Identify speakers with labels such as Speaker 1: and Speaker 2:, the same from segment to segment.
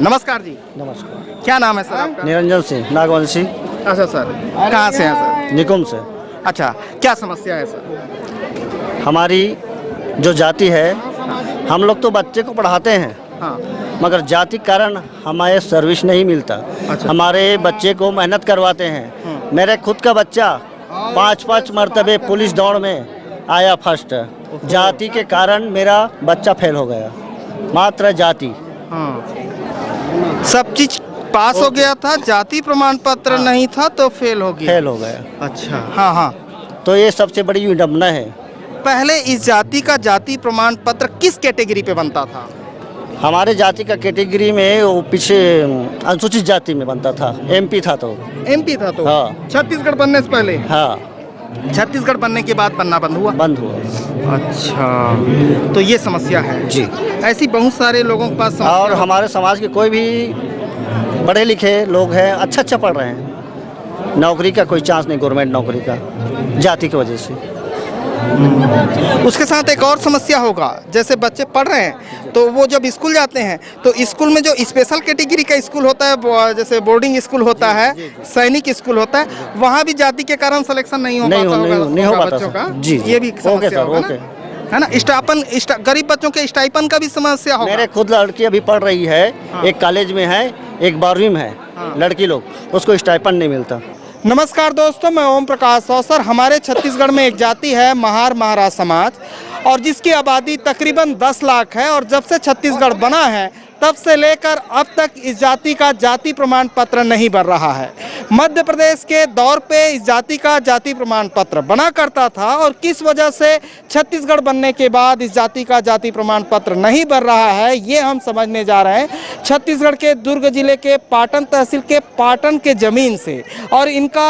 Speaker 1: नमस्कार जी।
Speaker 2: नमस्कार।
Speaker 1: क्या नाम है सर आपका?
Speaker 2: निरंजन सिंह नागवंशी।
Speaker 1: अच्छा सर, कहाँ से हैं सर?
Speaker 2: निकुंज से।
Speaker 1: अच्छा, क्या समस्या है सर?
Speaker 2: हमारी जो जाति है, हम लोग तो बच्चे को पढ़ाते हैं,
Speaker 1: हाँ।
Speaker 2: मगर जाति के कारण हमारे सर्विस नहीं मिलता।
Speaker 1: अच्छा।
Speaker 2: हमारे बच्चे को मेहनत करवाते हैं। मेरे खुद का बच्चा 5 मरतबे पुलिस दौड़ में आया फर्स्ट। जाति के कारण मेरा बच्चा फेल हो गया, मात्र जाति।
Speaker 1: हाँ, सब चीज पास हो गया था, जाति प्रमाण पत्र नहीं था तो फेल हो गया।
Speaker 2: फेल हो गया।
Speaker 1: अच्छा, हाँ हाँ।
Speaker 2: तो ये सबसे बड़ी विडम्बना है।
Speaker 1: पहले इस जाति का जाति प्रमाण पत्र किस कैटेगरी पे बनता था?
Speaker 2: हमारे जाति का कैटेगरी में वो पीछे अनुसूचित जाति में बनता था। एमपी था तो।
Speaker 1: एमपी था तो?
Speaker 2: हाँ।
Speaker 1: छत्तीसगढ़ बनने से पहले?
Speaker 2: हाँ,
Speaker 1: छत्तीसगढ़ बनने के बाद बनना बंद हुआ?
Speaker 2: बंद हुआ।
Speaker 1: अच्छा, तो ये समस्या है
Speaker 2: जी।
Speaker 1: ऐसी बहुत सारे लोगों के पास समस्या
Speaker 2: और हमारे समाज के कोई भी पढ़े लिखे लोग हैं, अच्छा पढ़ रहे हैं, नौकरी का कोई चांस नहीं, गवर्नमेंट नौकरी का, जाति की वजह से।
Speaker 1: उसके साथ एक और समस्या होगा, जैसे बच्चे पढ़ रहे हैं तो वो जब स्कूल जाते हैं तो स्कूल में जो स्पेशल कैटेगरी का स्कूल होता है, जैसे बोर्डिंग स्कूल होता है, सैनिक स्कूल होता है, वहाँ भी जाति के कारण सिलेक्शन नहीं हो पाता बच्चों का।
Speaker 2: जी,
Speaker 1: ये भी समस्या होगा ना? है ना? स्टाइपन, गरीब बच्चों के स्टाइपन का भी समस्या होगा।
Speaker 2: मेरे खुद लड़की अभी पढ़ रही है।
Speaker 1: हाँ।
Speaker 2: एक कॉलेज में है, एक 12वीं में है।
Speaker 1: हाँ।
Speaker 2: लड़की लोग, उसको स्टाइपन नहीं मिलता।
Speaker 1: नमस्कार दोस्तों, मैं ओम प्रकाश अवसर। हमारे छत्तीसगढ़ में एक जाति है महार महारा समाज, और जिसकी आबादी तकरीबन 10 लाख है। और जब से छत्तीसगढ़ बना है तब से लेकर अब तक इस जाति का जाति प्रमाण पत्र नहीं बन रहा है। मध्य प्रदेश के दौर पे इस जाति का जाति प्रमाण पत्र बना करता था, और किस वजह से छत्तीसगढ़ बनने के बाद इस जाति का जाति प्रमाण पत्र नहीं बन रहा है, ये हम समझने जा रहे हैं छत्तीसगढ़ के दुर्ग जिले के पाटन तहसील के पाटन के जमीन से। और इनका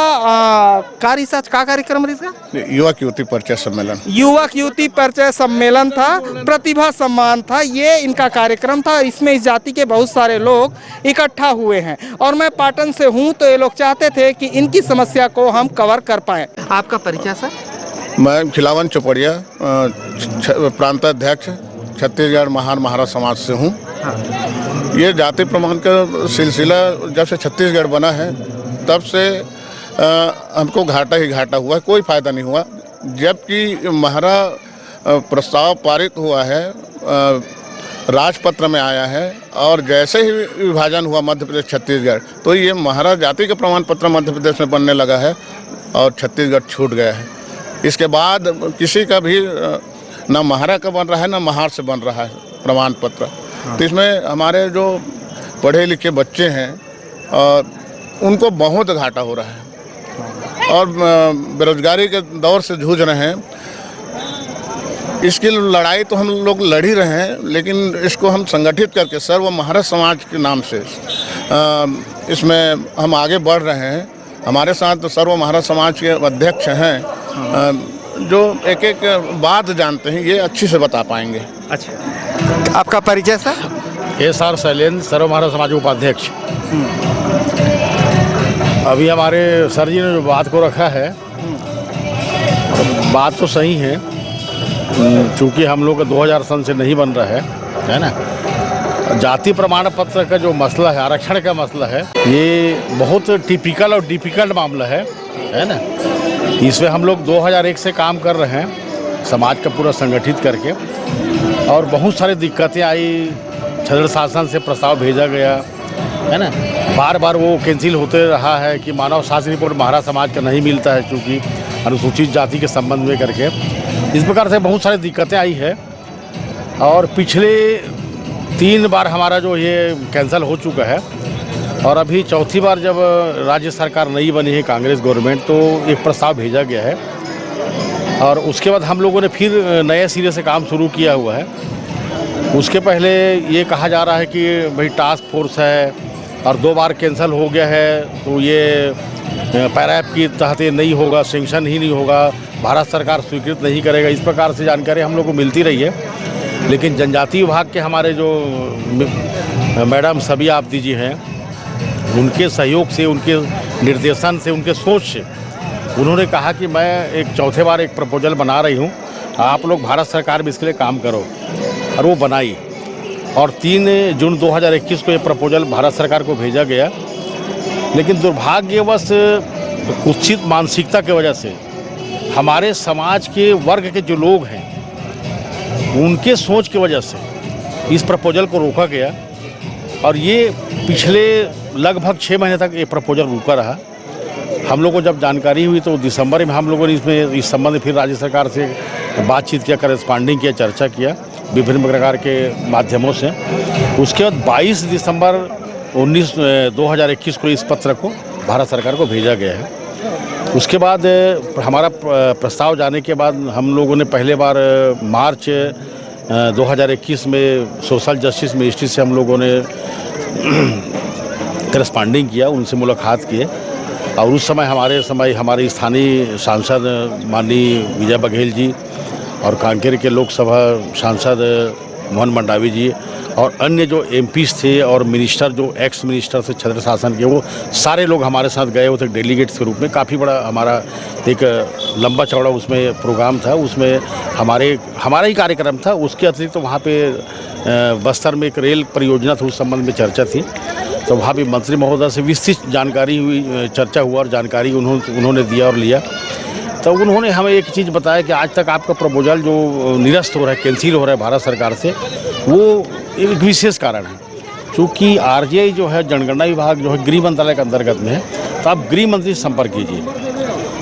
Speaker 1: का कार्यक्रम है इसका?
Speaker 3: युवक युवती परिचय सम्मेलन।
Speaker 1: युवक युवती परिचय सम्मेलन था, प्रतिभा सम्मान था, ये इनका कार्यक्रम था। इसमें इस जाति के बहुत सारे लोग इकट्ठा हुए हैं, और मैं पाटन से हूं तो ये लोग चाहते थे कि इनकी समस्या को हम कवर कर पाएं। आपका परिचय सर?
Speaker 3: मैं खिलावन चौपड़िया, प्रांताध्यक्ष छत्तीसगढ़ महार महारा समाज से हूँ।
Speaker 1: हाँ।
Speaker 3: ये जाति प्रमाण का सिलसिला जब से छत्तीसगढ़ बना है तब से हमको घाटा ही घाटा हुआ, कोई फायदा नहीं हुआ। जबकि महारा प्रस्ताव पारित हुआ है, राजपत्र में आया है, और जैसे ही विभाजन हुआ मध्य प्रदेश छत्तीसगढ़, तो ये महारा जाति का प्रमाण पत्र मध्य प्रदेश में बनने लगा है और छत्तीसगढ़ छूट गया है। इसके बाद किसी का भी ना महारा का बन रहा है ना महार से बन रहा है प्रमाण पत्र। तो इसमें हमारे जो पढ़े लिखे बच्चे हैं उनको बहुत घाटा हो रहा है, और बेरोजगारी के दौर से जूझ रहे हैं। इसकी लड़ाई तो हम लोग लड़ ही रहे हैं, लेकिन इसको हम संगठित करके सर्व महारा समाज के नाम से इसमें हम आगे बढ़ रहे हैं। हमारे साथ सर्व महारा समाज के अध्यक्ष हैं जो एक एक बात जानते हैं, ये अच्छी से बता पाएंगे।
Speaker 1: अच्छा, आपका परिचय सर?
Speaker 4: SR शैलेंद्र, सर्व महारा समाज उपाध्यक्ष। अभी हमारे सर जी ने जो बात को रखा है, बात तो सही है, चूँकि हम लोग का 2000 सन से नहीं बन रहा है ना। जाति प्रमाण पत्र का जो मसला है, आरक्षण का मसला है, ये बहुत टिपिकल और डिफिकल्ट मामला है ना। इसमें हम लोग 2001 से काम कर रहे हैं, समाज का पूरा संगठित करके, और बहुत सारी दिक्कतें आई। छत्तीसगढ़ शासन से प्रस्ताव भेजा गया है ना, बार बार वो कैंसिल होते रहा है कि मानव शास्त्र रिपोर्ट महारा समाज का नहीं मिलता है, चूँकि अनुसूचित जाति के संबंध में करके। इस प्रकार से बहुत सारी दिक्कतें आई है, और पिछले 3 बार हमारा जो ये कैंसिल हो चुका है, और अभी चौथी बार जब राज्य सरकार नई बनी है, कांग्रेस गवर्नमेंट, तो एक प्रस्ताव भेजा गया है, और उसके बाद हम लोगों ने फिर नए सिरे से काम शुरू किया हुआ है। उसके पहले ये कहा जा रहा है कि भाई टास्क फोर्स है, और 2 बार कैंसिल हो गया है, तो ये पैराएप की तहत नहीं होगा, सेंक्शन ही नहीं होगा, भारत सरकार स्वीकृत नहीं करेगा। इस प्रकार से जानकारी हम लोग को मिलती रही है। लेकिन जनजाति विभाग के हमारे जो मैडम सभी आपदी जी हैं, उनके सहयोग से, उनके निर्देशन से, उनके सोच से उन्होंने कहा कि मैं एक चौथे बार एक प्रपोजल बना रही हूँ, आप लोग भारत सरकार भी इसके लिए काम करो, और वो बनाई। और 3 जून 2021 को ये प्रपोजल भारत सरकार को भेजा गया। लेकिन दुर्भाग्यवश कुत्सित मानसिकता की वजह से हमारे समाज के वर्ग के जो लोग हैं उनके सोच की वजह से इस प्रपोजल को रोका गया और ये पिछले लगभग 6 महीने तक ये प्रपोजल रुका रहा। हम लोग को जब जानकारी हुई तो दिसंबर में हम लोगों ने इस संबंध में फिर राज्य सरकार से बातचीत किया, करेस्पॉन्डिंग किया, चर्चा किया विभिन्न प्रकार के माध्यमों से। उसके बाद 22 दिसंबर 2021 को इस पत्र को भारत सरकार को भेजा गया है। उसके बाद हमारा प्रस्ताव जाने के बाद हम लोगों ने पहले बार मार्च 2021 में सोशल जस्टिस मिनिस्ट्री से हम लोगों ने करस्पॉन्डिंग किया, उनसे मुलाकात किए और उस समय हमारे स्थानीय सांसद माननीय विजय बघेल जी और कांकेर के लोकसभा सांसद मोहन मंडावी जी और अन्य जो एमपीज थे और मिनिस्टर जो एक्स मिनिस्टर थे छत्र शासन के, वो सारे लोग हमारे साथ गए हुए थे डेलीगेट्स के रूप में। काफ़ी बड़ा हमारा एक लंबा चौड़ा उसमें प्रोग्राम था, उसमें हमारा ही कार्यक्रम था। उसके अतिरिक्त तो वहाँ पे बस्तर में एक रेल परियोजना थी, उस संबंध में चर्चा थी। तो वहाँ भी मंत्री महोदय से विस्तृत जानकारी हुई, चर्चा हुआ और जानकारी उन्होंने दिया और लिया। तो उन्होंने हमें एक चीज़ बताया कि आज तक आपका प्रपोजल जो निरस्त हो रहा है, कैंसिल हो रहा है भारत सरकार से, वो एक विशेष कारण है। चूँकि आरजीआई जो है जनगणना विभाग जो है गृह मंत्रालय के अंतर्गत में है, तो आप गृह मंत्री से संपर्क कीजिए।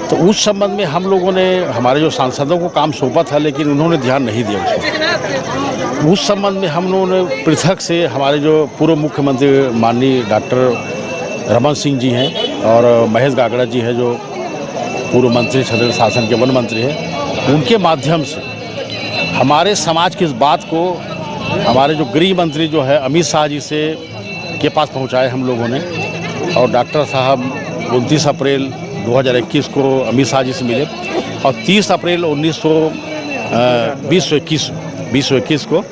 Speaker 4: तो उस संबंध में हम लोगों ने हमारे जो सांसदों को काम सौंपा था, लेकिन उन्होंने ध्यान नहीं दिया उसको। उस संबंध में हम लोगों ने पृथक से हमारे जो पूर्व मुख्यमंत्री माननीय डॉक्टर रमन सिंह जी हैं और महेश गागड़ा जी हैं जो पूर्व मंत्री छत्तीसगढ़ शासन के वन मंत्री हैं, उनके माध्यम से हमारे समाज की इस बात को हमारे जो गृह मंत्री जो है अमित शाह जी से के पास पहुंचाए हम लोगों ने। और डॉक्टर साहब 29 अप्रैल 2021 को अमित शाह जी से मिले और 30 अप्रैल 2021 को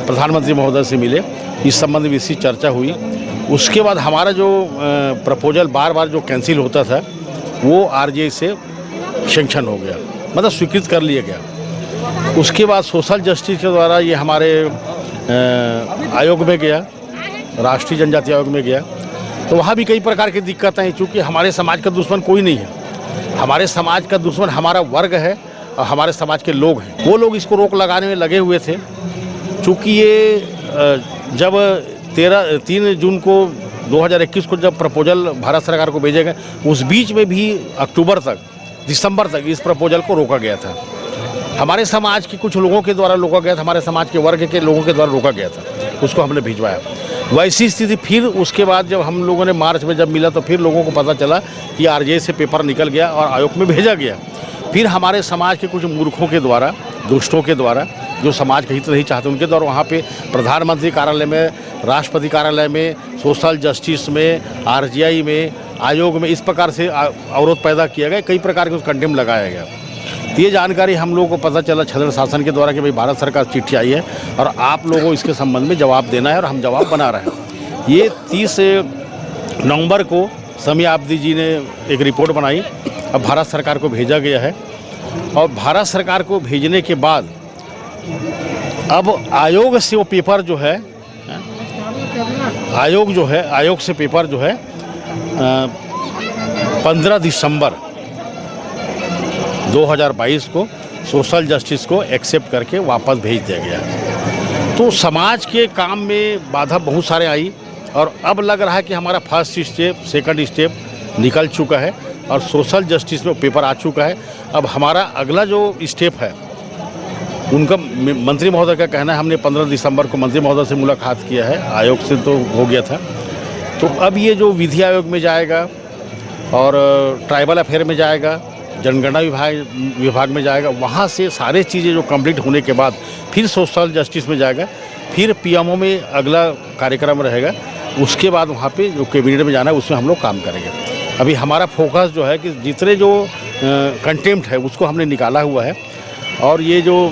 Speaker 4: प्रधानमंत्री महोदय से मिले। इस संबंध में इसी चर्चा हुई। उसके बाद हमारा जो प्रपोजल बार बार जो कैंसिल होता था वो आरजीआई से सैंक्शन हो गया, मतलब स्वीकृत कर लिया गया। उसके बाद सोशल जस्टिस के द्वारा ये हमारे आयोग में गया, राष्ट्रीय जनजाति आयोग में गया। तो वहाँ भी कई प्रकार की दिक्कतें हैं, चूँकि हमारे समाज का दुश्मन कोई नहीं है। हमारे समाज का दुश्मन हमारा वर्ग है और हमारे समाज के लोग हैं। वो लोग इसको रोक लगाने में लगे हुए थे। चूँकि ये जब 3 जून को 2021 को जब प्रपोजल भारत सरकार को भेजेगा, उस बीच में भी अक्टूबर तक, दिसंबर तक इस प्रपोजल को रोका गया था। हमारे समाज के कुछ लोगों के द्वारा रोका गया था, हमारे समाज के वर्ग के लोगों के द्वारा रोका गया था, उसको हमने भिजवाया। वैसी स्थिति फिर उसके बाद जब हम लोगों ने मार्च में जब मिला तो फिर लोगों को पता चला कि आरजीआई से पेपर निकल गया और आयोग में भेजा गया। फिर हमारे समाज के कुछ मूर्खों के द्वारा, दुष्टों के द्वारा, जो समाज का हित नहीं चाहते, उनके द्वारा वहाँ पे प्रधानमंत्री कार्यालय में, राष्ट्रपति कार्यालय में, सोशल जस्टिस में, आरजीआई में, आयोग में इस प्रकार से अवरोध पैदा किया गया। कई प्रकार के कंडेम लगाया गया। ये जानकारी हम लोगों को पता चला छत्तीसगढ़ शासन के द्वारा कि भाई भारत सरकार चिट्ठी आई है और आप लोगों को इसके संबंध में जवाब देना है और हम जवाब बना रहे हैं। ये 30 नवंबर को समी आबदी जी ने एक रिपोर्ट बनाई, अब भारत सरकार को भेजा गया है। और भारत सरकार को भेजने के बाद अब आयोग से वो पेपर जो है, आयोग से पेपर जो है 15 दिसंबर 2022 को सोशल जस्टिस को एक्सेप्ट करके वापस भेज दिया गया। तो समाज के काम में बाधा बहुत सारे आई और अब लग रहा है कि हमारा फर्स्ट स्टेप, सेकंड स्टेप निकल चुका है और सोशल जस्टिस में पेपर आ चुका है। अब हमारा अगला जो स्टेप है, उनका मंत्री महोदय का कहना है, हमने 15 दिसंबर को मंत्री महोदय से मुलाकात किया है, आयोग से तो हो गया था। तो अब ये जो विधि आयोग में जाएगा और ट्राइबल अफेयर में जाएगा, जनगणना विभाग में जाएगा, वहाँ से सारे चीज़ें जो कंप्लीट होने के बाद फिर सोशल जस्टिस में जाएगा, फिर पीएमओ में अगला कार्यक्रम रहेगा। उसके बाद वहाँ पे जो कैबिनेट में जाना है उसमें हम लोग काम करेंगे। अभी हमारा फोकस जो है कि जितने जो कंटेम्प्ट है उसको हमने निकाला हुआ है और ये जो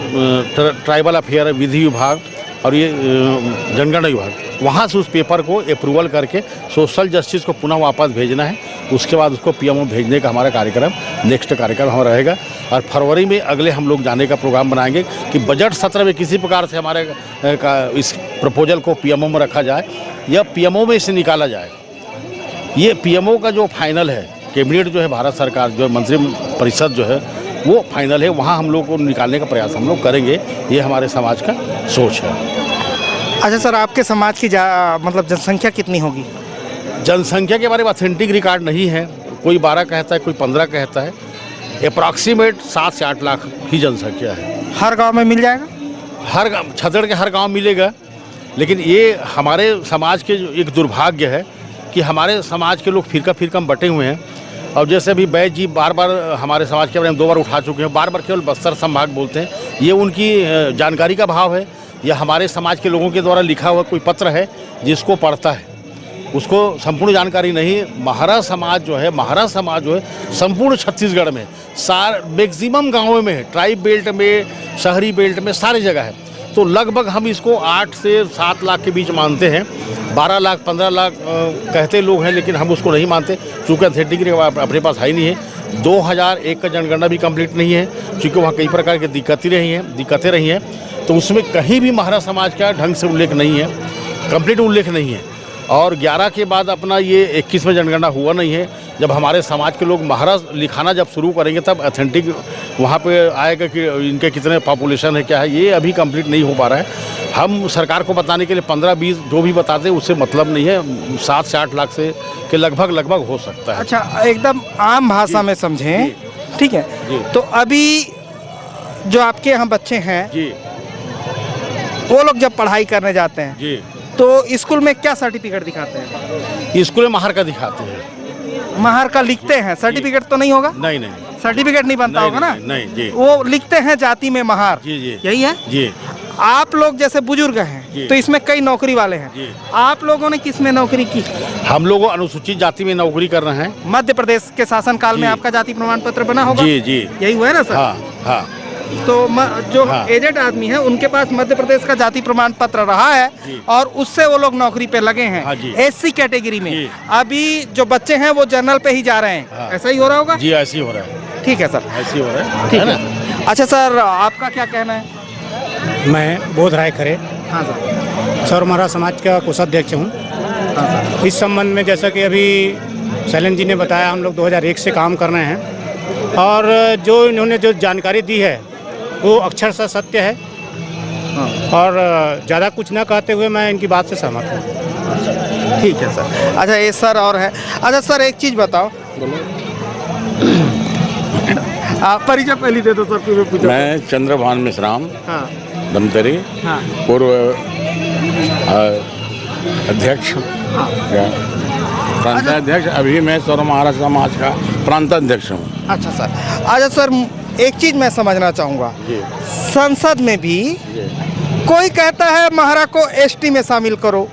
Speaker 4: ट्राइबल अफेयर, विधि विभाग और ये जनगणना विभाग, वहाँ से उस पेपर को अप्रूवल करके सोशल जस्टिस को पुनः वापस भेजना है। उसके बाद उसको पीएमओ भेजने का हमारा कार्यक्रम, नेक्स्ट कार्यक्रम हमारा रहेगा। और फरवरी में अगले हम लोग जाने का प्रोग्राम बनाएंगे कि बजट सत्र में किसी प्रकार से हमारे इस प्रपोजल को पीएमओ में रखा जाए या पीएमओ में इसे निकाला जाए। ये पीएमओ का जो फाइनल है, कैबिनेट जो है भारत सरकार जो मंत्री परिषद जो है वो फाइनल है, वहाँ हम लोग को निकालने का प्रयास हम लोग करेंगे। ये हमारे समाज का सोच है।
Speaker 1: अच्छा सर, आपके समाज की मतलब जनसंख्या कितनी होगी?
Speaker 4: जनसंख्या के बारे में ऑथेंटिक रिकॉर्ड नहीं है, कोई 12 कहता है, कोई 15 कहता है। अप्रॉक्सीमेट 7 से 8 लाख ही जनसंख्या है।
Speaker 1: हर गांव में मिल जाएगा?
Speaker 4: हर छत्तीसगढ़ के हर गांव मिलेगा, लेकिन ये हमारे समाज के एक दुर्भाग्य है कि हमारे समाज के लोग फिरका में बटे हुए हैं। और जैसे अभी बैज जी बार बार हमारे समाज के बारे में 2 बार उठा चुके हैं, बार बार केवल बस्तर संभाग बोलते हैं। ये उनकी जानकारी का अभाव है या हमारे समाज के लोगों के द्वारा लिखा हुआ कोई पत्र है जिसको पढ़ता है उसको संपूर्ण जानकारी नहीं। महारा समाज जो है संपूर्ण छत्तीसगढ़ में मैक्सिमम गाँवों में है, ट्राइब बेल्ट में, शहरी बेल्ट में, सारी जगह है। तो लगभग हम इसको 8 से 7 लाख के बीच मानते हैं। 12 लाख 15 लाख कहते लोग हैं, लेकिन हम उसको नहीं मानते चूँकि ऑथेंटिक अपने पास है ही नहीं है। 2001 का जनगणना भी कंप्लीट नहीं है क्योंकि वहाँ कई प्रकार की दिक्कतें रही हैं, तो उसमें कहीं भी महारा समाज का ढंग से उल्लेख नहीं है, कंप्लीट उल्लेख नहीं है। और 11 के बाद अपना ये 21 में जनगणना हुआ नहीं है। जब हमारे समाज के लोग महारा लिखाना जब शुरू करेंगे तब ऑथेंटिक वहाँ पे आएगा कि इनके कितने पॉपुलेशन है, क्या है। ये अभी कंप्लीट नहीं हो पा रहा है। हम सरकार को बताने के लिए 15-20 जो भी बताते हैं उससे मतलब नहीं है। 7 से 8 लाख से के लगभग हो सकता है।
Speaker 1: अच्छा, एकदम आम भाषा में समझें, ठीक है
Speaker 4: जी।
Speaker 1: तो अभी जो आपके यहाँ बच्चे हैं
Speaker 4: जी,
Speaker 1: वो लोग जब पढ़ाई करने जाते हैं
Speaker 4: जी,
Speaker 1: तो स्कूल में क्या सर्टिफिकेट दिखाते हैं?
Speaker 4: स्कूल में महार का दिखाते हैं।
Speaker 1: महार का लिखते हैं, सर्टिफिकेट तो नहीं होगा?
Speaker 4: नहीं,
Speaker 1: सर्टिफिकेट नहीं बनता होगा ना?
Speaker 4: नहीं जी,
Speaker 1: वो लिखते हैं जाति में महार।
Speaker 4: जी,
Speaker 1: यही है
Speaker 4: जी।
Speaker 1: आप लोग जैसे बुजुर्ग
Speaker 4: जी।
Speaker 1: हैं तो इसमें कई नौकरी वाले हैं।
Speaker 4: जी।
Speaker 1: आप लोगों ने किस में नौकरी की?
Speaker 4: हम लोग अनुसूचित जाति में नौकरी कर रहे हैं।
Speaker 1: मध्य प्रदेश के शासन काल में
Speaker 4: जी।
Speaker 1: आपका जाति प्रमाण पत्र बना होगा?
Speaker 4: जी जी,
Speaker 1: यही हुआ है ना सर?
Speaker 4: हाँ।
Speaker 1: तो जो
Speaker 4: हाँ।
Speaker 1: एजेड आदमी है उनके पास मध्य प्रदेश का जाति प्रमाण पत्र रहा है
Speaker 4: जी।
Speaker 1: और उससे वो लोग नौकरी पे लगे हैं।
Speaker 4: हाँ जी।
Speaker 1: एससी कैटेगरी में
Speaker 4: जी।
Speaker 1: अभी जो बच्चे हैं वो जनरल पे ही जा रहे हैं।
Speaker 4: हाँ।
Speaker 1: ऐसा ही हो रहा होगा?
Speaker 4: जी, ऐसे ही हो रहा है।
Speaker 1: ठीक है सर,
Speaker 4: ऐसे ही हो रहा है,
Speaker 1: ठीक
Speaker 4: है
Speaker 1: है
Speaker 4: ना।
Speaker 1: अच्छा सर, आपका क्या कहना है?
Speaker 5: मैं बोध राय खरे
Speaker 1: हाँ सर।
Speaker 5: सर महारा समाज का कोषाध्यक्ष हूँ।
Speaker 1: हाँ सर।
Speaker 5: इस संबंध में जैसा कि अभी शैलेंद्र जी ने बताया, हम लोग 2001 से काम कर रहे हैं और जो इन्होंने जो जानकारी दी है वो अक्षरशः सत्य है।
Speaker 1: हाँ।
Speaker 5: और ज़्यादा कुछ ना कहते हुए मैं इनकी बात से सहमत हूँ।
Speaker 1: ठीक है सर। अच्छा ये सर और है। अच्छा सर, एक चीज़ बताओ, आप परिचय पहले दे दो सर, फिर मैं पूछूं।
Speaker 6: मैं चंद्रभान मिश्राम,
Speaker 1: हाँ
Speaker 6: धमतरी,
Speaker 1: हाँ
Speaker 6: पूर्व अध्यक्ष, प्रांताध्यक्ष। अभी मैं सर्व महाराज समाज का प्रांताध्यक्ष हूँ।
Speaker 1: अच्छा सर। अच्छा सर, एक चीज़ मैं समझना चाहूँगा, संसद में भी कोई कहता है महारा को एसटी में शामिल करो,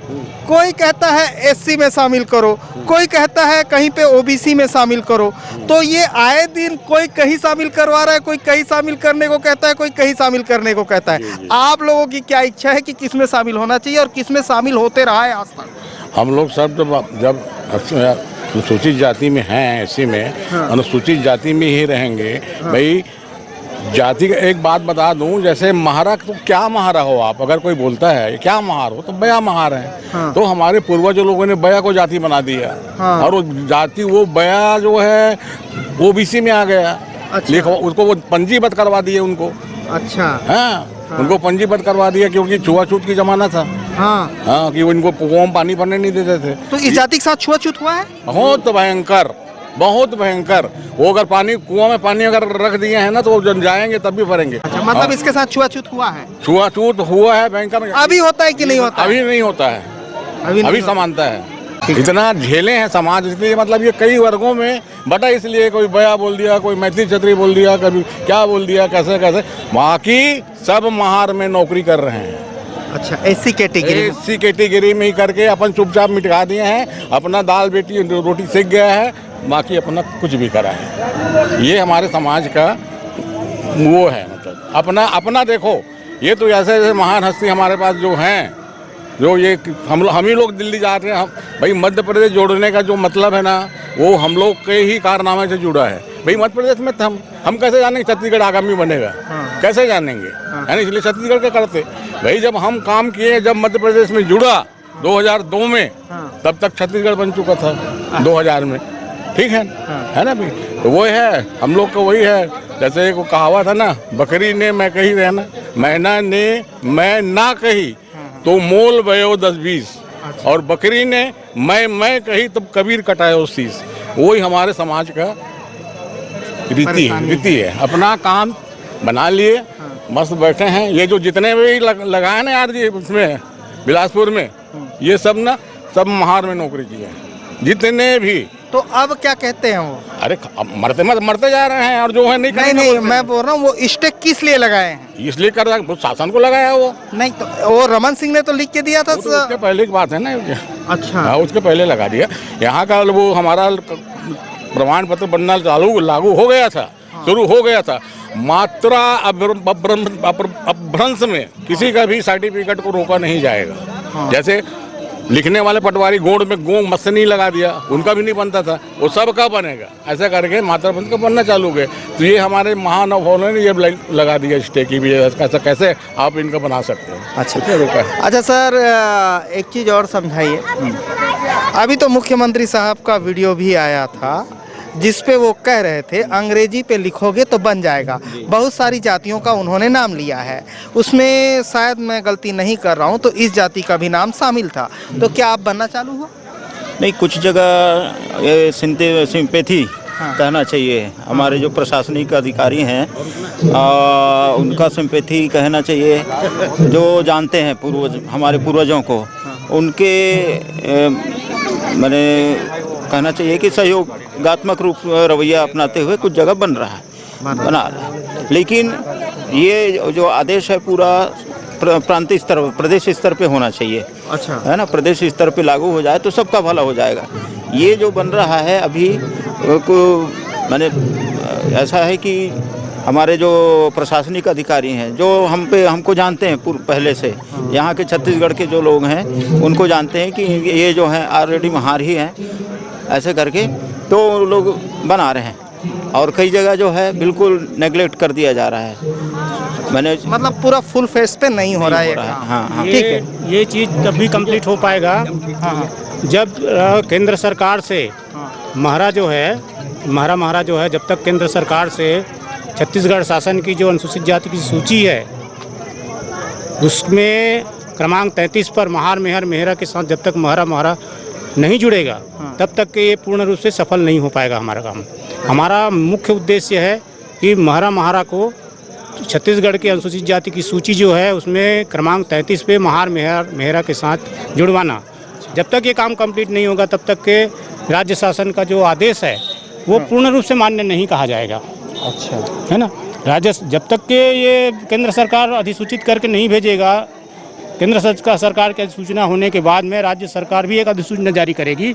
Speaker 1: कोई कहता है एससी में शामिल करो, कोई कहता है कहीं पे ओबीसी में शामिल करो। तो ये आए दिन कोई कहीं शामिल करवा रहा है, कोई कहीं शामिल करने को कहता है, कोई कहीं शामिल करने को कहता है। आप लोगों की क्या इच्छा है कि किस में शामिल होना चाहिए और किस में शामिल होते रहा है आज तक?
Speaker 6: हम लोग सब जब अनुसूचित जाति में हैं, ऐसे में अनुसूचित जाति में ही रहेंगे। भाई जाति का एक बात बता दूं, जैसे महारा, तो क्या महारा हो आप? अगर कोई बोलता है क्या महार हो, तो बया महार है। तो हमारे पूर्वजों लोगों ने बया को जाति बना दिया और वो जाति, वो बया जो है ओबीसी में आ गया। लिखो उसको, वो पंजीबद्ध करवा दिए उनको।
Speaker 1: अच्छा।
Speaker 6: हाँ, उनको पंजीबद्ध करवा दिया क्योंकि छुआछूत की जमाना था। हाँ, कि वो इनको कुआं में पानी भरने नहीं देते थे।
Speaker 1: तो इस जाति के साथ छुआछूत हुआ है?
Speaker 6: बहुत भयंकर, बहुत भयंकर। वो अगर पानी, कुआं में पानी अगर रख दिए हैं ना, तो वो जाएंगे तब भी भरेंगे।
Speaker 1: अच्छा, मतलब इसके साथ छुआछूत हुआ है?
Speaker 6: छुआछूत हुआ है भयंकर।
Speaker 1: अभी होता है कि नहीं होता?
Speaker 6: अभी नहीं होता है,
Speaker 1: अभी
Speaker 6: अभी समानता है। इतना झेले हैं समाज, इसलिए मतलब ये कई वर्गों में बटा, इसलिए कोई बया बोल दिया, कोई मैथिली छत्री बोल दिया, कभी क्या बोल दिया, कैसे कैसे। बाकी सब महार में नौकरी कर रहे हैं।
Speaker 1: अच्छा, एससी
Speaker 6: कैटेगरी में ही करके अपन चुपचाप मिटा दिए हैं। अपना दाल बेटी रोटी सीख गया है, बाकी अपना कुछ भी करा है। ये हमारे समाज का वो है, मतलब अपना देखो। ये तो ऐसे ऐसे महान हस्ती हमारे पास जो हैं, जो ये हम ही लोग दिल्ली जाते हैं। हम भाई मध्य प्रदेश जोड़ने का जो मतलब है ना, वो हम लोग के ही कारनामे से जुड़ा है। भाई मध्य प्रदेश में हम कैसे जानेंगे छत्तीसगढ़ आगामी बनेगा, कैसे जानेंगे, है ना। इसलिए छत्तीसगढ़ के करते भाई, जब हम काम किए, जब मध्य प्रदेश में जुड़ा 2002 में, तब तक छत्तीसगढ़ बन चुका था 2000 में, ठीक है ना भाई। तो वो है, हम लोग को वही है, जैसे एक कहावत है ना, बकरी ने मैं कही रहना, मैना ने मैं ना कही तो मोल भयो 10-20, और बकरी ने मैं कही तब कबीर कटाए उस चीज। वही हमारे समाज का रीति है। अपना काम बना लिए, मस्त बैठे हैं। ये जो जितने भी लगाए ना यार जी उसमें बिलासपुर में, ये सब ना सब महार में नौकरी किए हैं जितने भी।
Speaker 1: तो अब क्या कहते हैं वो?
Speaker 6: अरे मरते जा रहे हैं, और जो है नहीं,
Speaker 1: मैं बोल रहा हूँ वो स्टेक किस लिए लगाए हैं?
Speaker 6: इसलिए कर रहा है, शासन को लगाया वो।
Speaker 1: नहीं तो वो रमन सिंह ने तो लिख के दिया था।
Speaker 6: तो उसके पहले की बात है ना।
Speaker 1: अच्छा,
Speaker 6: हाँ, उसके पहले लगा दिया। यहाँ का वो हमारा प्रमाण पत्र बनना लागू हो गया था, शुरू हो गया था। मात्रा अपभ्रंश में किसी का भी सर्टिफिकेट को रोका नहीं जाएगा। जैसे लिखने वाले पटवारी गोड़ में गो मसनी लगा दिया, उनका भी नहीं बनता था, वो सब का बनेगा। ऐसा करके मात्रा बंद का बनना चालू हो गए। तो ये हमारे महानुभावों ने ये लगा दिया स्टे की भी, ऐसा कैसे आप इनका बना सकते हैं।
Speaker 1: अच्छा
Speaker 6: रोका।
Speaker 1: अच्छा सर, एक चीज़ और समझाइए। अभी तो मुख्यमंत्री साहब का वीडियो भी आया था जिस पे वो कह रहे थे अंग्रेजी पे लिखोगे तो बन जाएगा। बहुत सारी जातियों का उन्होंने नाम लिया है, उसमें शायद मैं गलती नहीं कर रहा हूँ तो इस जाति का भी नाम शामिल था। तो क्या आप बनना चालू हो?
Speaker 7: नहीं, कुछ जगह ये सिंपैथी कहना चाहिए। हमारे जो प्रशासनिक अधिकारी हैं उनका सिंपैथी कहना चाहिए। जो जानते हैं हमारे पूर्वजों को, उनके मैंने कहना चाहिए कि सहयोगात्मक रूप रवैया अपनाते हुए कुछ जगह बना रहा है। लेकिन ये जो आदेश है पूरा प्रांतीय स्तर, प्रदेश स्तर पे होना चाहिए।
Speaker 1: अच्छा,
Speaker 7: है ना, प्रदेश स्तर पे लागू हो जाए तो सबका भला हो जाएगा। ये जो बन रहा है अभी को मैंने ऐसा है कि हमारे जो प्रशासनिक अधिकारी हैं, जो हमको जानते हैं पहले से, यहाँ के छत्तीसगढ़ के जो लोग हैं उनको जानते हैं कि ये जो है ऑलरेडी महार ही हैं, ऐसे करके तो लोग बना रहे हैं। और कई जगह जो है बिल्कुल नेगलेक्ट कर दिया जा रहा है। मैंने
Speaker 1: मतलब पूरा फुल फेस पे नहीं हो रहा है।
Speaker 7: हाँ,
Speaker 5: ठीक है। ये चीज़ तब भी कंप्लीट हो पाएगा जब केंद्र सरकार से महारा जो है, जब तक केंद्र सरकार से छत्तीसगढ़ शासन की जो अनुसूचित जाति की सूची है उसमें क्रमांक 33 पर महार मेहर मेहरा के साथ जब तक महारा नहीं जुड़ेगा तब तक के ये पूर्ण रूप से सफल नहीं हो पाएगा हमारा काम। हमारा मुख्य उद्देश्य है कि महारा को छत्तीसगढ़ की अनुसूचित जाति की सूची जो है उसमें क्रमांक 33 पे महार मेहरा के साथ जुड़वाना। जब तक ये काम कंप्लीट नहीं होगा तब तक के राज्य शासन का जो आदेश है वो पूर्ण रूप से मान्य नहीं कहा जाएगा।
Speaker 1: अच्छा,
Speaker 5: है ना। जब तक के ये केंद्र सरकार अधिसूचित करके नहीं भेजेगा, केंद्र सरकार के अधिसूचना होने के बाद में राज्य सरकार भी एक अधिसूचना जारी करेगी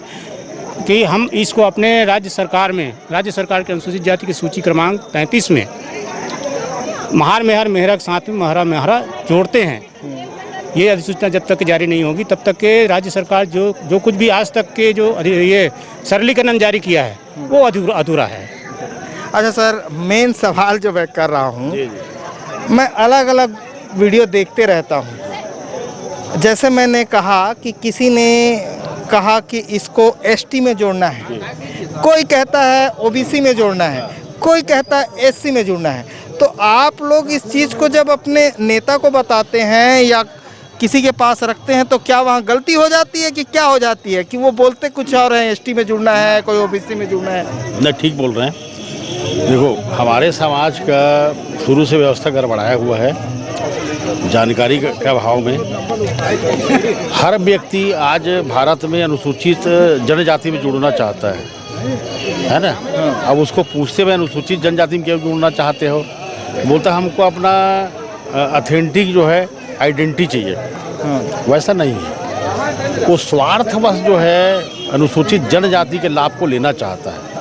Speaker 5: कि हम इसको अपने राज्य सरकार के अनुसूचित जाति की सूची क्रमांक 33 में महार मेहर मेहरा के साथ में महारा जोड़ते हैं। ये अधिसूचना जब तक जारी नहीं होगी तब तक के राज्य सरकार जो कुछ भी आज तक के जो ये सरलीकरण जारी किया है वो अधूरा है।
Speaker 1: अच्छा सर, मेन सवाल जो मैं कर रहा हूँ, मैं अलग अलग वीडियो देखते रहता हूँ। जैसे मैंने कहा कि किसी ने कहा कि इसको एसटी में जोड़ना है, कोई कहता है ओबीसी में जोड़ना है, कोई कहता है एससी में जोड़ना है। तो आप लोग इस चीज़ को जब अपने नेता को बताते हैं या किसी के पास रखते हैं तो क्या वहाँ गलती हो जाती है कि क्या हो जाती है कि वो बोलते कुछ और है, एसटी में जुड़ना है, कोई ओबीसी में जुड़ना है?
Speaker 4: नहीं, ठीक बोल रहे हैं। देखो, हमारे समाज का शुरू से व्यवस्था गड़बड़ाया हुआ है जानकारी के अभाव में। हर व्यक्ति आज भारत में अनुसूचित जनजाति में जुड़ना चाहता है ना। अब उसको पूछते हुए अनुसूचित जनजाति में क्यों जुड़ना चाहते हो, बोलता हमको अपना ऑथेंटिक जो है आइडेंटिटी चाहिए। वैसा नहीं है, वो स्वार्थवश जो है अनुसूचित जनजाति के लाभ को लेना चाहता है।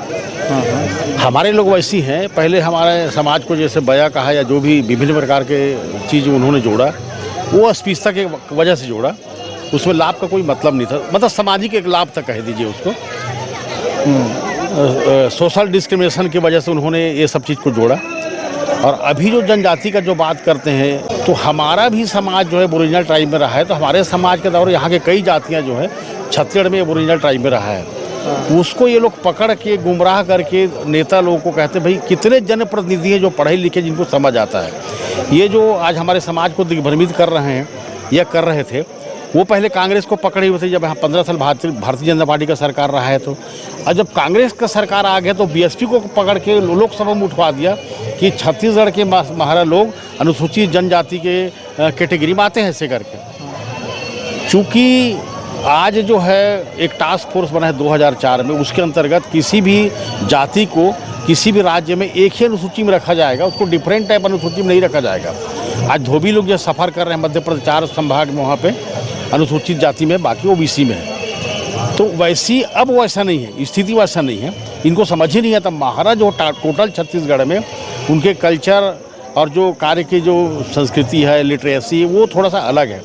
Speaker 4: हमारे लोग वैसी हैं, पहले हमारे समाज को जैसे बया कहा या जो भी विभिन्न प्रकार के चीज़ उन्होंने जोड़ा, वो अस्पृश्यता के वजह से जोड़ा। उसमें लाभ का कोई मतलब नहीं था, मतलब सामाजिक एक लाभ था कह दीजिए उसको। सोशल डिस्क्रिमिनेशन की वजह से उन्होंने ये सब चीज़ को जोड़ा। और अभी जो जनजाति का जो बात करते हैं, तो हमारा भी समाज जो है ओरिजिनल ट्राइब में रहा है। तो हमारे समाज के दौर यहाँ के कई जातियाँ जो है छत्तीसगढ़ में ओरिजिनल ट्राइब में रहा है। उसको ये लोग पकड़ के गुमराह करके नेता लोगों को कहते भाई कितने जनप्रतिनिधि हैं जो पढ़े लिखे जिनको समझ आता है। ये जो आज हमारे समाज को दिग्भ्रमित कर रहे हैं या कर रहे थे, वो पहले कांग्रेस को पकड़े हुए थे जब यहाँ 15 साल भारतीय जनता पार्टी का सरकार रहा है। तो और जब कांग्रेस का सरकार आ गया तो बीएसपी को पकड़ के लोकसभा में उठवा दिया कि छत्तीसगढ़ के महारा लोग अनुसूचित जनजाति के कैटेगरी में आते हैं ऐसे करके। चूँकि आज जो है एक टास्क फोर्स बना है 2004 में, उसके अंतर्गत किसी भी जाति को किसी भी राज्य में एक ही अनुसूची में रखा जाएगा, उसको डिफरेंट टाइप अनुसूची में नहीं रखा जाएगा। आज धोबी लोग जो सफ़र कर रहे हैं मध्य प्रदेश 4 संभाग में, वहाँ पे अनुसूचित जाति में, बाकी ओबीसी में है। तो वैसी अब वैसा नहीं है, स्थिति वैसा नहीं है, इनको समझ ही नहीं आता। महारा जो टोटल छत्तीसगढ़ में उनके कल्चर और जो कार्य की जो संस्कृति है, लिटरेसी, वो थोड़ा सा अलग है।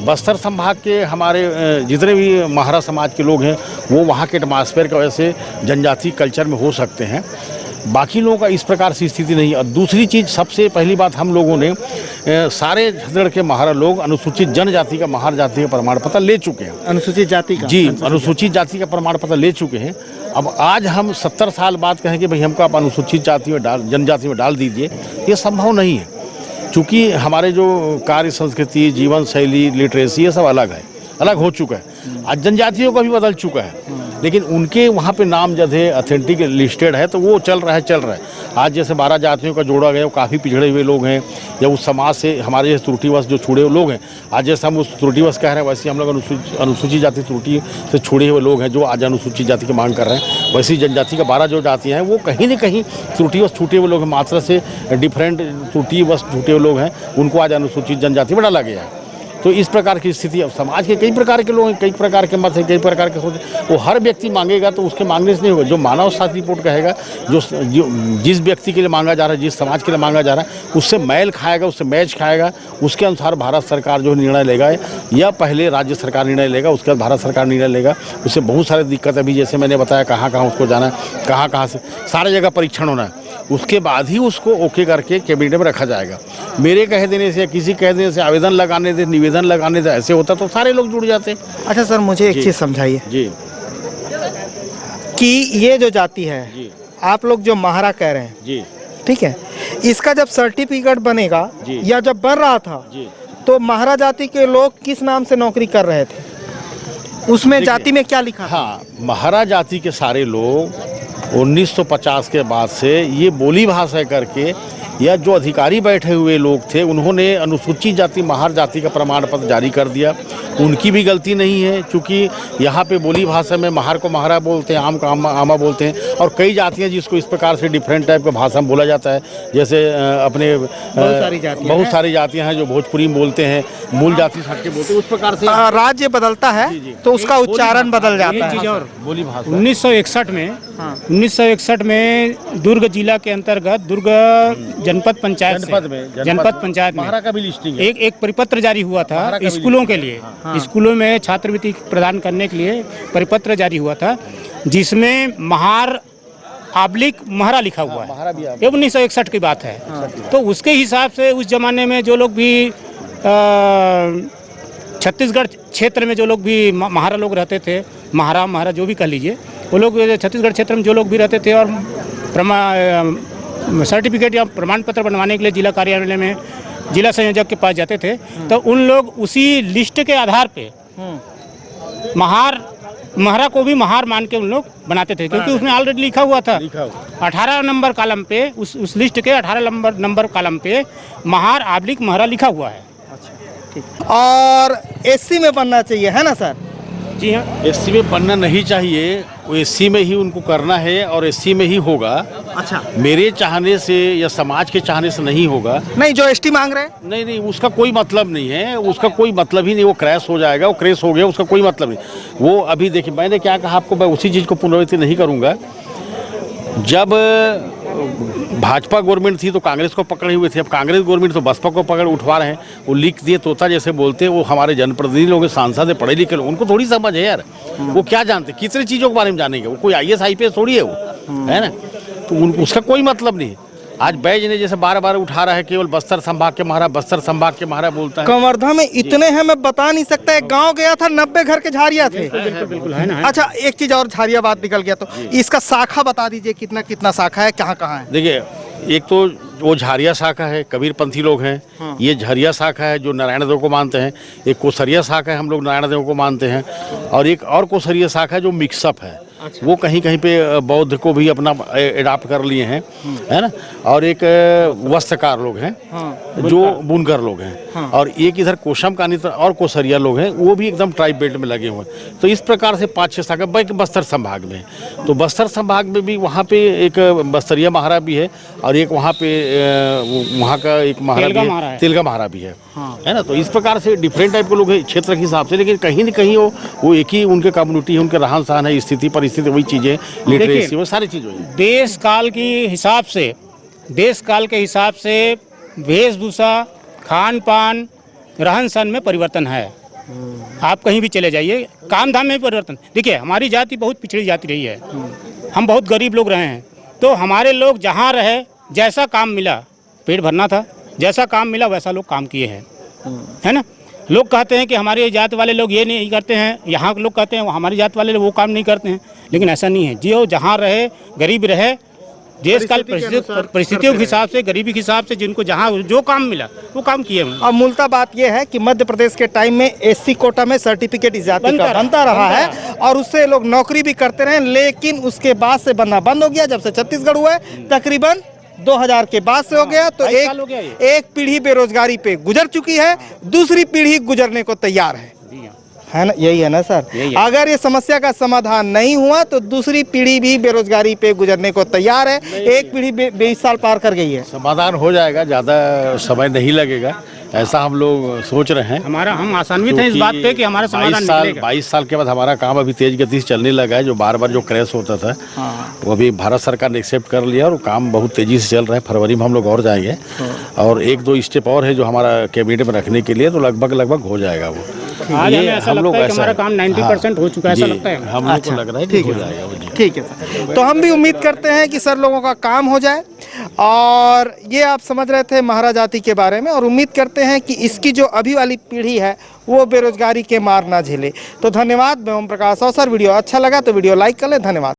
Speaker 4: बस्तर संभाग के हमारे जितने भी महारा समाज के लोग हैं वो वहाँ के एटमॉस्फेयर की वजह से जनजाति कल्चर में हो सकते हैं, बाकी लोगों का इस प्रकार से स्थिति नहीं है। और दूसरी चीज़, सबसे पहली बात, हम लोगों ने सारे छत्तीसगढ़ के महारा लोग अनुसूचित जनजाति का महार जाति का प्रमाण पत्र ले चुके हैं।
Speaker 1: अनुसूचित जाति का? जी,
Speaker 4: अनुसूचित जाति का प्रमाण पत्र ले चुके हैं। अब आज हम 70 साल बाद कहें कि भाई हमको आप अनुसूचित जाति में जनजाति में डाल दीजिए, ये संभव नहीं है। चूँकि हमारे जो कार्य संस्कृति, जीवन शैली, लिटरेसी, ये सब अलग है, अलग हो चुका है। आज जनजातियों का भी बदल चुका है, लेकिन उनके वहाँ पे नाम जब है ऑथेंटिक लिस्टेड है तो वो चल रहा है। आज जैसे 12 जातियों का जोड़ा गया, वो काफ़ी पिछड़े हुए लोग हैं या उस समाज से हमारे जैसे त्रुटिवश जो छुड़े हुए लोग हैं। आज जैसे हम उस त्रुटिवश कह रहे हैं, वैसे हम लोग अनुसूचित जाति त्रुटि से छुड़े हुए लोग हैं जो आज अनुसूचित जाति की मांग कर रहे हैं। वैसी जनजाति का 12 जो जातियाँ हैं वो कहीं न कहीं त्रुटिवश छूटे हुए लोग हैं, मात्रा से डिफरेंट त्रुटिवश छूटे हुए लोग हैं, उनको आज अनुसूचित जनजाति में डाला गया है। तो इस प्रकार की स्थिति, अब समाज के कई प्रकार के लोग हैं, कई प्रकार के मत हैं, कई प्रकार के सोच, वो हर व्यक्ति मांगेगा तो उसके मांगने से नहीं होगा। जो मानव शास्त्र रिपोर्ट कहेगा, जो जिस व्यक्ति के लिए मांगा जा रहा है, जिस समाज के लिए मांगा जा रहा है, उससे मैल खाएगा, उससे मैच खाएगा, उसके अनुसार भारत सरकार जो निर्णय लेगा, या पहले राज्य सरकार निर्णय लेगा, उसके बाद भारत सरकार निर्णय लेगा। उससे बहुत सारी दिक्कत अभी जैसे मैंने बताया, कहाँ कहाँ उसको जाना है, कहाँ कहाँ से सारे जगह परीक्षण होना है, उसके बाद ही उसको ओके करके कैबिनेट में रखा जाएगा। मेरे कह देने से या किसी कह देने से, आवेदन लगाने से, निवेदन लगाने से ऐसे होता तो सारे लोग जुड़ जाते।
Speaker 1: अच्छा सर, मुझे एक चीज़ समझाइए
Speaker 4: जी
Speaker 1: कि ये जो जाति है
Speaker 4: जी,
Speaker 1: आप लोग जो महारा कह रहे हैं
Speaker 4: जी,
Speaker 1: ठीक है, इसका जब सर्टिफिकेट बनेगा
Speaker 4: जी,
Speaker 1: या जब बन रहा था
Speaker 4: जी,
Speaker 1: तो महारा जाति के लोग किस नाम से नौकरी कर रहे थे? उसमें जाति में क्या लिखा?
Speaker 4: हाँ, महारा जाति के सारे लोग 1950 के बाद से ये बोली भाषा करके, या जो अधिकारी बैठे हुए लोग थे उन्होंने अनुसूचित जाति महार जाति का प्रमाण पत्र जारी कर दिया। उनकी भी गलती नहीं है, क्योंकि यहाँ पे बोली भाषा में महार को महारा बोलते हैं, आम को आमा बोलते हैं, और कई जातियाँ जिसको इस प्रकार से डिफरेंट टाइप का भाषा में बोला जाता है। जैसे अपने बहुत सारी जातियाँ हैं जो भोजपुरी में बोलते हैं, मूल जाति हटके बोलते हैं, उस प्रकार से
Speaker 1: राज्य बदलता है तो उसका उच्चारण बदल जाता है।
Speaker 5: और
Speaker 4: बोली भाषा
Speaker 5: 1961 में दुर्ग जिला के अंतर्गत दुर्ग जनपद पंचायत में
Speaker 4: महारा का भी लिस्टिंग है।
Speaker 5: एक परिपत्र जारी हुआ था स्कूलों के लिए। स्कूलों में छात्रवृत्ति प्रदान करने के लिए परिपत्र जारी हुआ था, जिसमें महार आब्लिक महारा लिखा हुआ है। ये 1961 की बात है। तो उसके हिसाब से उस जमाने में जो लोग भी छत्तीसगढ़ क्षेत्र में जो लोग भी महारा लोग रहते थे, महारा जो भी कह लीजिए, वो लोग छत्तीसगढ़ क्षेत्र में जो लोग भी रहते थे और सर्टिफिकेट या प्रमाण पत्र बनवाने के लिए जिला कार्यालय में जिला संयोजक के पास जाते थे, तो उन लोग उसी लिस्ट के आधार पे महारा को भी महार मान के उन लोग बनाते थे, क्योंकि उसमें ऑलरेडी लिखा हुआ था 18 नंबर कॉलम पे, उस लिस्ट के 18 नंबर कॉलम पे महार आब्लिक महारा लिखा हुआ है।
Speaker 1: और एससी में बनना चाहिए, है ना सर?
Speaker 5: जी हाँ,
Speaker 4: एससी में बनना नहीं चाहिए, वो एससी में ही उनको करना है और एससी में ही होगा।
Speaker 1: अच्छा,
Speaker 4: मेरे चाहने से या समाज के चाहने से नहीं होगा।
Speaker 1: नहीं, जो एसटी मांग रहे हैं,
Speaker 4: नहीं, उसका कोई मतलब नहीं है, उसका कोई मतलब ही नहीं। वो क्रैश हो जाएगा, वो क्रैश हो गया, उसका कोई मतलब नहीं। वो अभी देखिए, मैंने क्या कहा आपको, मैं उसी चीज़ को पुनरावृत्ति नहीं करूँगा। जब भाजपा गवर्नमेंट थी तो कांग्रेस को पकड़े हुए थे, अब कांग्रेस गवर्नमेंट तो बसपा को पकड़ उठवा रहे हैं। वो लिख दिए तोता जैसे बोलते हैं, वो हमारे जनप्रतिनिधि लोग, सांसद है, पढ़े लिखे लोग, उनको थोड़ी समझ है यार। वो क्या जानते, कितनी चीज़ों के बारे में जानेंगे? वो कोई IAS IPS थोड़ी है वो, है ना? तो उसका कोई मतलब नहीं। आज बैज ने जैसे बार बार उठा रहा है, केवल बस्तर संभाग के महाराज, बस्तर संभाग के महाराज बोलता है।
Speaker 1: कवर्धा में इतने हैं मैं बता नहीं सकता। एक गांव गया था, 90 घर के झारिया थे।
Speaker 5: बिल्कुल है ना।
Speaker 1: अच्छा, एक चीज और, झारिया बात निकल गया तो इसका शाखा बता दीजिए, कितना कितना शाखा है, कहाँ कहाँ है?
Speaker 4: देखिए, एक तो वो झारिया शाखा है, कबीरपंथी लोग हैं। ये झरिया शाखा है जो नारायण देव को मानते हैं। एक कोसरिया शाखा है, हम लोग नारायण देव को मानते हैं। और एक और कोसरिया शाखा है जो मिक्सअप है। वो कहीं कहीं पे बौद्ध को भी अपना एडाप्ट कर लिए हैं, है ना। और एक वस्त्रकार लोग हैं, जो बुनकर लोग हैं। और एक इधर कोशम कानी और कोसरिया लोग हैं, वो भी एकदम ट्राइब बेल्ट में लगे हुए हैं। तो इस प्रकार से 5-6 शाखा बस्तर संभाग में। तो बस्तर संभाग में भी वहाँ पे एक बस्तरिया महाराज भी है, और एक वहाँ पे वहाँ का एक महाराज तेलगा महाराज भी है ना। तो इस प्रकार से डिफरेंट टाइप के लोग हैं क्षेत्र के हिसाब से, लेकिन कहीं न कहीं वो एक ही उनके कम्युनिटी है, उनके रहन सहन है, स्थिति परिस्थिति वही चीज़ें, लिटरेसी वो सारी चीज़ वही।
Speaker 5: देश काल के हिसाब से वेशभूषा, खान पान, रहन सहन में परिवर्तन है। आप कहीं भी चले जाइए, काम धाम में भी परिवर्तन। देखिए, हमारी जाति बहुत पिछड़ी जाति रही है, हम बहुत गरीब लोग रहे हैं। तो हमारे लोग जहाँ रहे, जैसा काम मिला, पेट भरना था, जैसा काम मिला वैसा लोग काम किए हैं, है ना। लोग कहते हैं कि हमारी जात वाले लोग ये नहीं करते हैं, यहाँ के लोग कहते हैं हमारी जात वाले वो काम नहीं करते हैं, लेकिन ऐसा नहीं है। जो जहाँ रहे, गरीब रहे, देश काल परिस्थितियों के हिसाब से, गरीबी के हिसाब से जिनको जहाँ जो काम मिला वो काम किए हैं।
Speaker 1: अब मूलतः बात यह है कि मध्य प्रदेश के टाइम में SC कोटा में सर्टिफिकेट इस जाति का बनता रहा है, और उससे लोग नौकरी भी करते रहे। लेकिन उसके बाद से बनना बंद हो गया जब से छत्तीसगढ़ हुआ है। तकरीबन 2000 के बाद से हो गया। तो एक पीढ़ी बेरोजगारी पे गुजर चुकी है, दूसरी पीढ़ी गुजरने को तैयार है ना। यही है ना सर। अगर ये समस्या का समाधान नहीं हुआ तो दूसरी पीढ़ी भी बेरोजगारी पे गुजरने को तैयार है। एक पीढ़ी 20 साल पार कर गई है।
Speaker 4: समाधान हो जाएगा, ज़्यादा समय नहीं लगेगा, ऐसा हम लोग सोच रहे हैं।
Speaker 5: हम आसान्वित हैं इस बात पे कि हमारा समाधान निकलेगा।
Speaker 4: 22 साल के बाद हमारा काम अभी तेज गति से चलने लगा है। जो बार बार जो क्रैश होता था, वो अभी भारत सरकार ने एक्सेप्ट कर लिया और काम बहुत तेजी से चल रहा है। फरवरी में हम लोग और जाएंगे, और 1-2 स्टेप और है जो हमारा कैबिनेट में रखने के लिए, तो लगभग हो जाएगा वो।
Speaker 5: आज हमें ऐसा लगता है कि हमारा काम 90% हो चुका है, ऐसा लगता है
Speaker 4: हम लोग को लग रहा है कि हो जाएगा।
Speaker 1: ठीक है सर, तो हम भी उम्मीद करते हैं कि सर लोगों का काम हो जाए। और ये आप समझ रहे थे महाराज जाति के बारे में, और उम्मीद करते हैं कि इसकी जो अभी वाली पीढ़ी है वो बेरोजगारी के मार ना झेले। तो धन्यवाद। मैं ओम प्रकाश। और सर, वीडियो अच्छा लगा तो वीडियो लाइक कर लें। धन्यवाद।